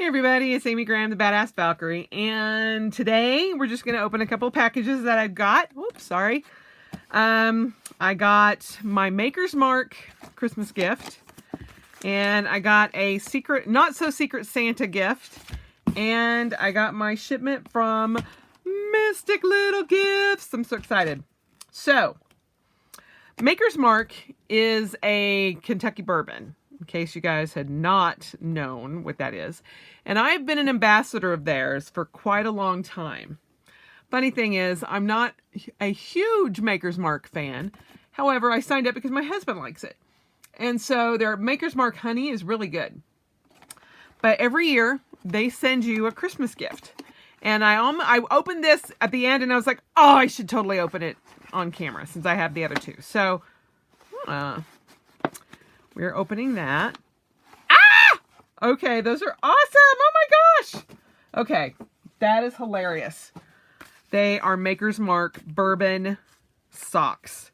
Hey everybody, it's Amy Graham, the Badass Valkyrie, and today we're just going to open a couple of packages that I've got. Whoops, sorry. I got my Maker's Mark Christmas gift, and I got a secret, not so secret Santa gift, and I got my shipment from Mystic Little Gifts. I'm so excited. So, Maker's Mark is a Kentucky bourbon, in case you guys had not known what that is. And I've been an ambassador of theirs for quite a long time. Funny thing is, I'm not a huge Maker's Mark fan. However, I signed up because my husband likes it. And so their Maker's Mark honey is really good. But every year, they send you a Christmas gift. And I opened this at the end and I was like, oh, I should totally open it on camera since I have the other two. So, we're opening that. Ah! Okay, those are awesome. Oh my gosh. Okay, that is hilarious. They are Maker's Mark bourbon socks.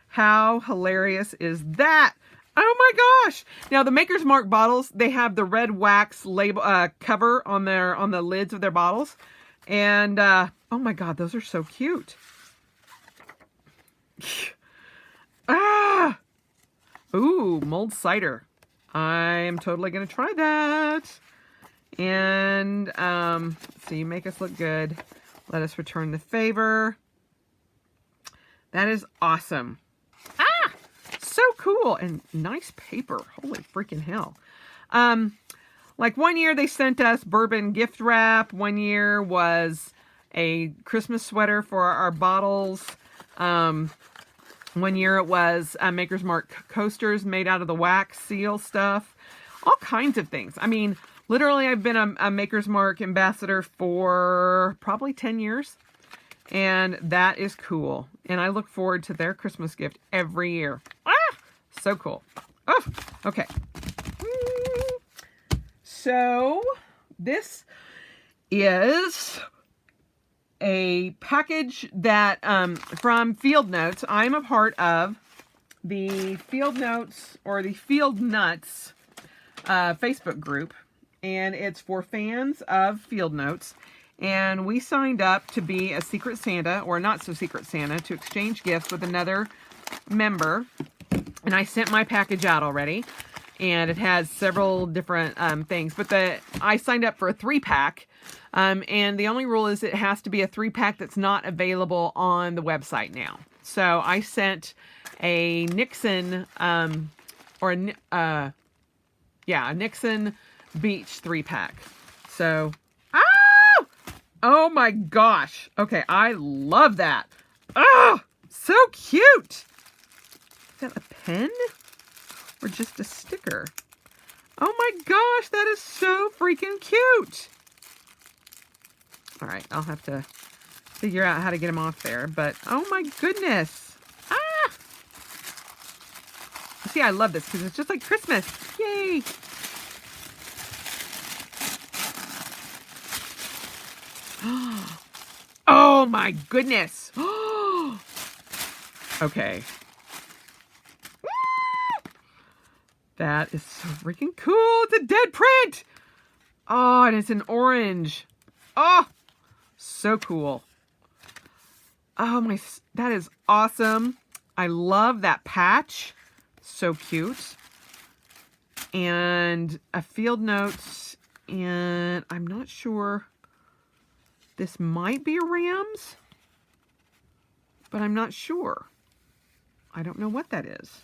How hilarious is that? Oh my gosh. Now the Maker's Mark bottles, they have the red wax label cover on the lids of their bottles. And oh my god, those are so cute. Ah! Ooh, mulled cider. I'm totally going to try that. And, so you make us look good. Let us return the favor. That is awesome. Ah! So cool. And nice paper. Holy freaking hell. Like one year they sent us bourbon gift wrap. One year was a Christmas sweater for our bottles. One year it was Maker's Mark coasters made out of the wax seal stuff. All kinds of things. I mean, literally I've been a Maker's Mark ambassador for probably 10 years. And that is cool. And I look forward to their Christmas gift every year. Ah! So cool. Oh, okay. So, this is a package that from Field Notes. I'm a part of the Field Notes or the Field Nuts Facebook group, and it's for fans of Field Notes. And we signed up to be a Secret Santa or not so Secret Santa to exchange gifts with another member. And I sent my package out already, and it has several different things. But I signed up for a 3-pack. And the only rule is it has to be a 3-pack that's not available on the website now. So I sent a Nixon, a Nixon Beach 3-pack. So, oh my gosh. Okay, I love that. Oh, so cute. Is that a pen or just a sticker? Oh my gosh, that is so freaking cute. All right, I'll have to figure out how to get them off there. But, oh my goodness. Ah! See, I love this because it's just like Christmas. Yay! Oh my goodness. Okay. That is so freaking cool. It's a dead print. Oh, and it's an orange. Oh! So cool. Oh my, that is awesome. I love that patch. So cute. And a Field Notes, and I'm not sure. This might be a Rams, but I'm not sure. I don't know what that is.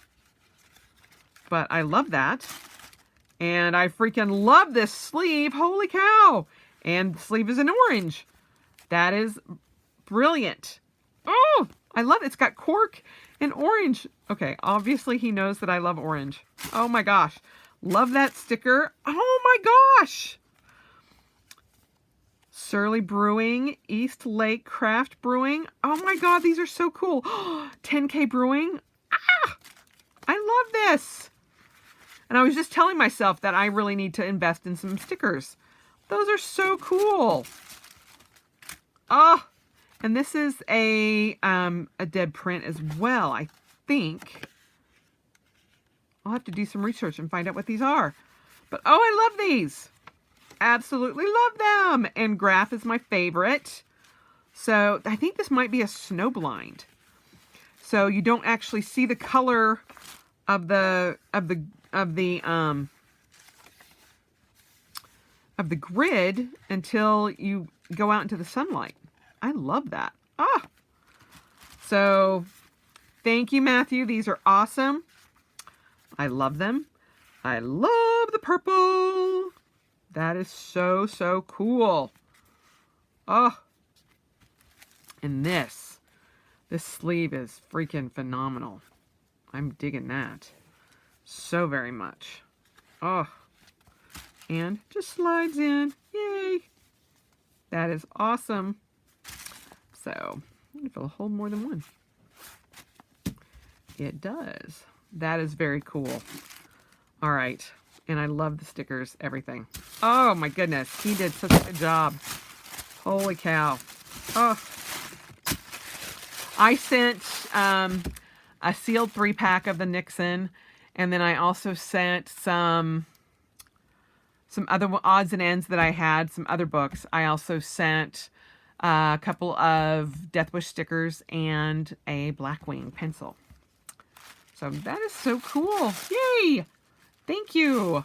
But I love that. And I freaking love this sleeve. Holy cow. And the sleeve is an orange. That is brilliant. Oh, I love it. It's got cork and orange. Okay, obviously he knows that I love orange. Oh my gosh. Love that sticker. Oh my gosh. Surly Brewing, East Lake Craft Brewing. Oh my god, these are so cool. 10K Brewing. Ah! I love this. And I was just telling myself that I really need to invest in some stickers. Those are so cool. Oh, and this is a dead print as well, I think. I'll have to do some research and find out what these are. But, oh, I love these. absolutely love them. And Graph is my favorite. So I think this might be a snow blind. So you don't actually see the color of the grid until you go out into the sunlight. I love that. Ah. So thank you, Matthew. These are awesome. I love them. I love the purple. That is so, so cool. Oh. And this sleeve is freaking phenomenal. I'm digging that so very much. Oh. And just slides in. Yay. That is awesome. So, if it'll hold more than one. It does. That is very cool. All right. And I love the stickers, everything. Oh my goodness. He did such a good job. Holy cow. Oh. I sent a sealed 3-pack of the Nixon, and then I also sent some other odds and ends that I had, some other books. I also sent a couple of Death Wish stickers and a Blackwing pencil. So that is so cool. Yay! Thank you.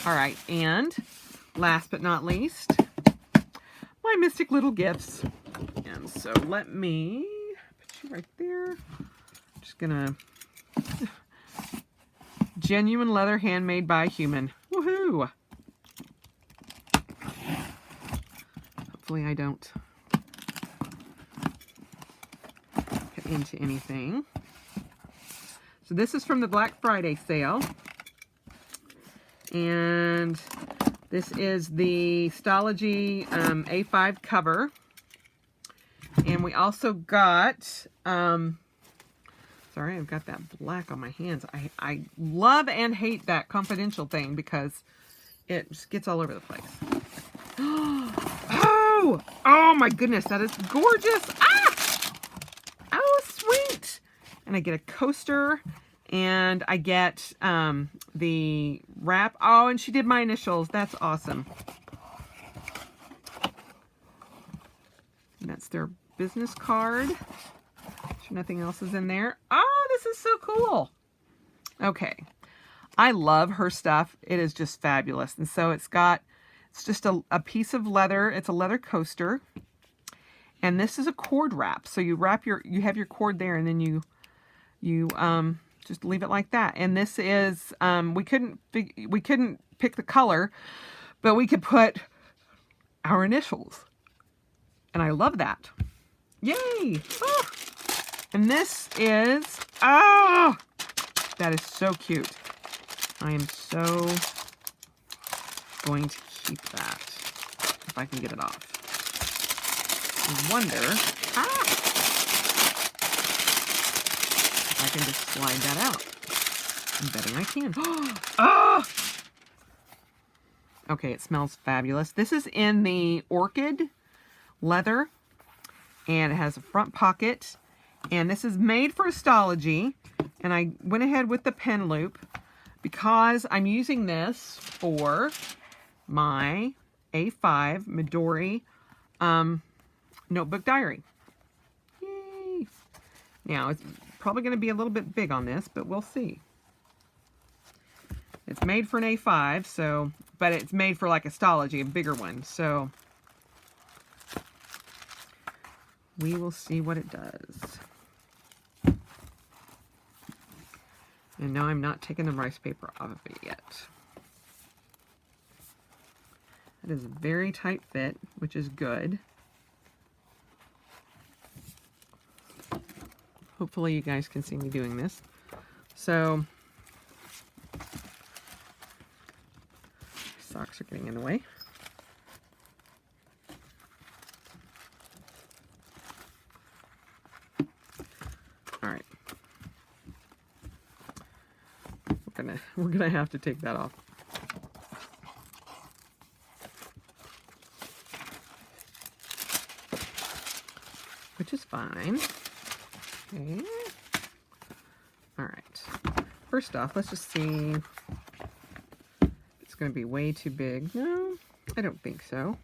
All right, and last but not least, my Mystic Little Gifts. And so let me put you right there. I'm just gonna... Genuine leather handmade by a human. Woohoo! Hopefully I don't get into anything. So this is from the Black Friday sale. And this is the Stology A5 cover. And we also got, sorry, I've got that black on my hands. I love and hate that confidential thing because it just gets all over the place. Oh my goodness, that is gorgeous. Ah! Oh, sweet. And I get a coaster, and I get the wrap. Oh, and she did my initials. That's awesome. And that's their business card. Sure nothing else is in there. Oh, this is so cool. Okay. I love her stuff. It is just fabulous. And so it's just a piece of leather. It's a leather coaster. And this is a cord wrap. So you have your cord there, and then you just leave it like that. And this is, we couldn't pick the color, but we could put our initials. And I love that. Yay! Oh. And this is, that is so cute. I am so going to keep that if I can get it off. I wonder, if I can just slide that out. I'm betting I can. Oh! Okay, it smells fabulous. This is in the Orchid leather, and it has a front pocket, and this is made for Stology, and I went ahead with the pen loop because I'm using this for my A5 Midori notebook diary. Yay! Now, it's probably going to be a little bit big on this, but we'll see. It's made for an A5, so, but it's made for like a Stology, a bigger one, so we will see what it does. And no, I'm not taking the rice paper off of it yet. It is a very tight fit, which is good. Hopefully you guys can see me doing this. So, socks are getting in the way. All right. We're gonna have to take that off. Which is fine. Okay. All right. First off, let's just see. It's going to be way too big. No, I don't think so.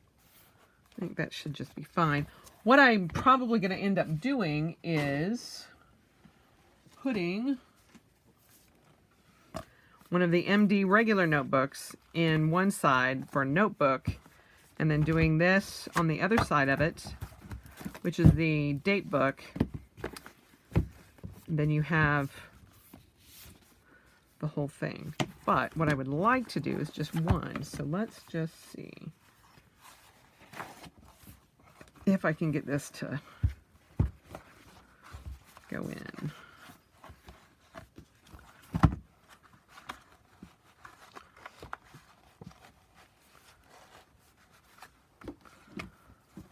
I think that should just be fine. What I'm probably going to end up doing is putting one of the MD regular notebooks in one side for a notebook, and then doing this on the other side of it, which is the date book. Then you have the whole thing. But what I would like to do is just one. So let's just see if I can get this to go in.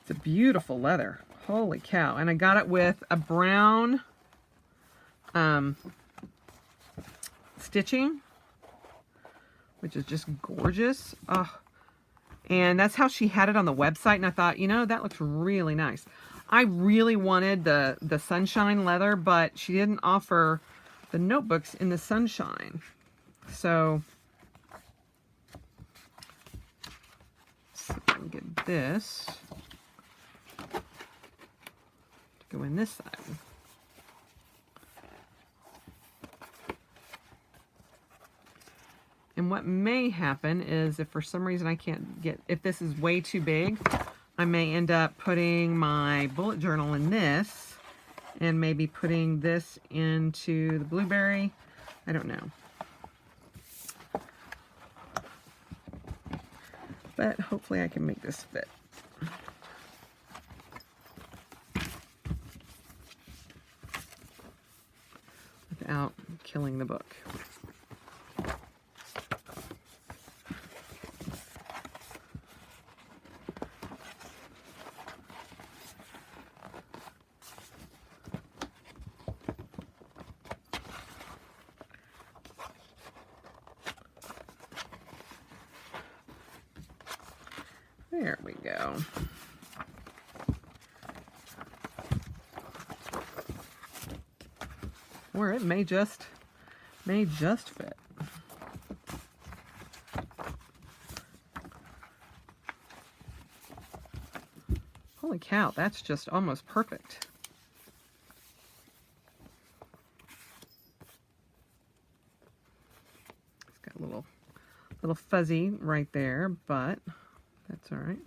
It's a beautiful leather. Holy cow. And I got it with a brown stitching, which is just gorgeous. Oh, and that's how she had it on the website, and I thought, you know, that looks really nice. I really wanted the sunshine leather, but she didn't offer the notebooks in the sunshine. So let's see if I can get this to go in this side. And what may happen is, if for some reason I can't get, if this is way too big, I may end up putting my bullet journal in this, and maybe putting this into the blueberry. I don't know. But hopefully I can make this fit. Without killing the book. There we go. Or it may just fit. Holy cow, that's just almost perfect. It's got a little fuzzy right there, but that's all right.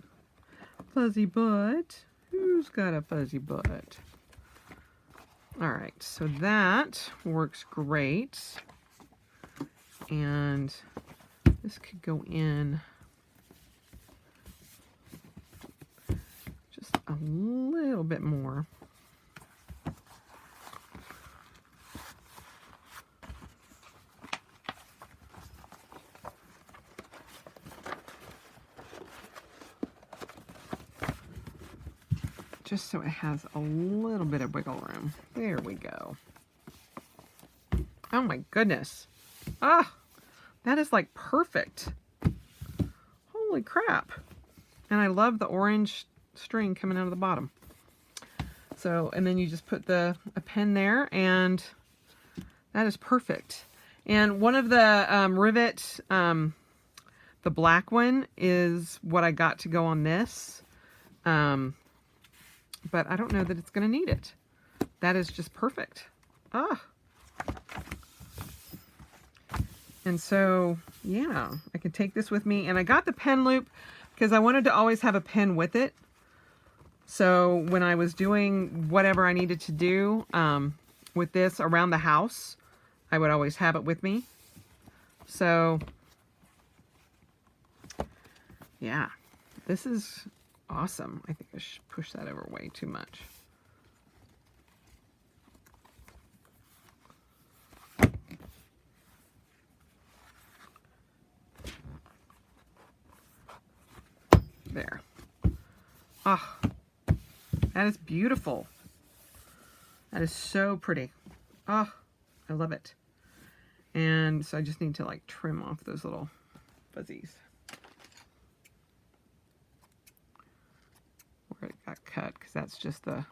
Fuzzy butt. Who's got a fuzzy butt? All right, so that works great. And this could go in just a little bit more. Just so it has a little bit of wiggle room. There we go. Oh my goodness. Ah, that is like perfect. Holy crap. And I love the orange string coming out of the bottom. So, and then you just put a pen there, and that is perfect. And one of the rivet, the black one, is what I got to go on this. But I don't know that it's going to need it. That is just perfect. Ah. And so, yeah, I can take this with me. And I got the pen loop because I wanted to always have a pen with it. So when I was doing whatever I needed to do with this around the house, I would always have it with me. So, yeah, this is awesome. I think I should push that over way too much. There. Ah, that is beautiful. That is so pretty. Ah, I love it. And so I just need to like trim off those little fuzzies where it got cut, because that's just the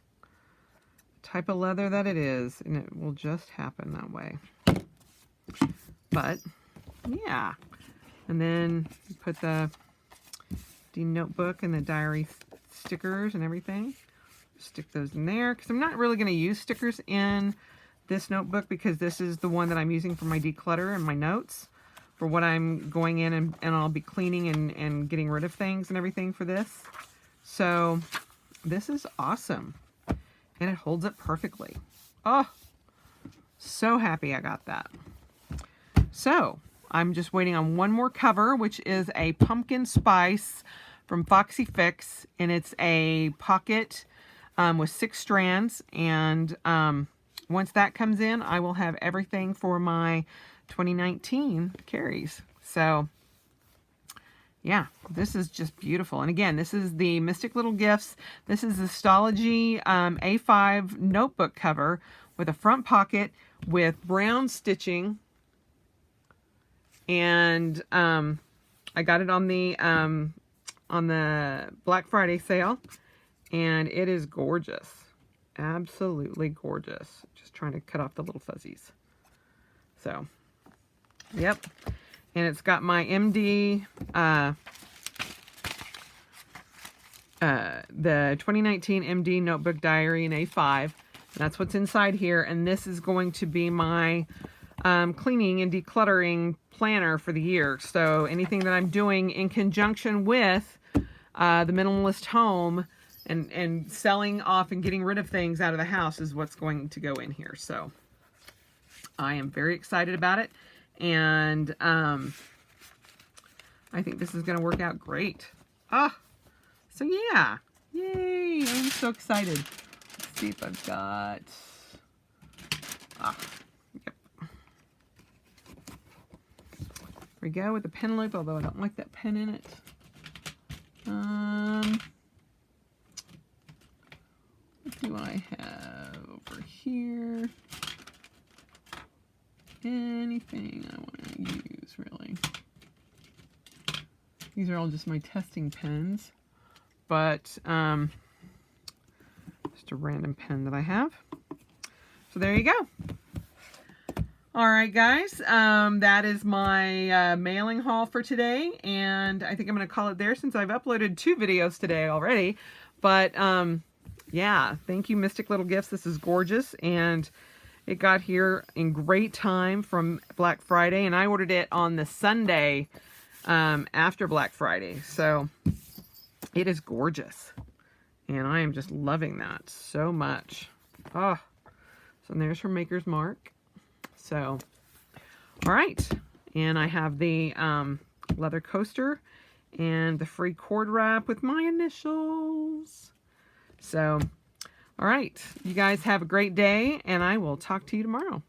type of leather that it is, and it will just happen that way. But yeah, and then you put the empty notebook and the diary stickers and everything. Stick those in there because I'm not really going to use stickers in this notebook because this is the one that I'm using for my declutter and my notes for what I'm going in and I'll be cleaning and getting rid of things and everything for this. So this is awesome and it holds up perfectly. Oh, so happy I got that. So I'm just waiting on one more cover, which is a pumpkin spice from Foxy Fix, and it's a pocket with 6 strands, and once that comes in, I will have everything for my 2019 carries. So yeah, this is just beautiful. And again, this is the Mystic Little Gifts. This is the Stology A5 notebook cover with a front pocket with brown stitching. And I got it on the Black Friday sale, and it is gorgeous. Absolutely gorgeous. Just trying to cut off the little fuzzies. So, yep. And it's got my MD, the 2019 MD Notebook Diary in A5. That's what's inside here. And this is going to be my cleaning and decluttering planner for the year. So anything that I'm doing in conjunction with the minimalist home and selling off and getting rid of things out of the house is what's going to go in here. So I am very excited about it, and I think this is going to work out great. So yeah, yay, I'm so excited. Let's see if I've got yep. There we go with the pen loop, although I don't like that pen in it. What do I have over here? Anything I want to use, really. These are all just my testing pens, but just a random pen that I have. So there you go. All right, guys, that is my mailing haul for today, and I think I'm going to call it there since I've uploaded 2 videos today already. But yeah, thank you, Mystic Little Gifts. This is gorgeous, and it got here in great time from Black Friday, and I ordered it on the Sunday after Black Friday. So it is gorgeous, and I am just loving that so much. Oh, so there's her Maker's Mark. So, all right, and I have the leather coaster and the free cord wrap with my initials. So, all right, you guys have a great day, and I will talk to you tomorrow.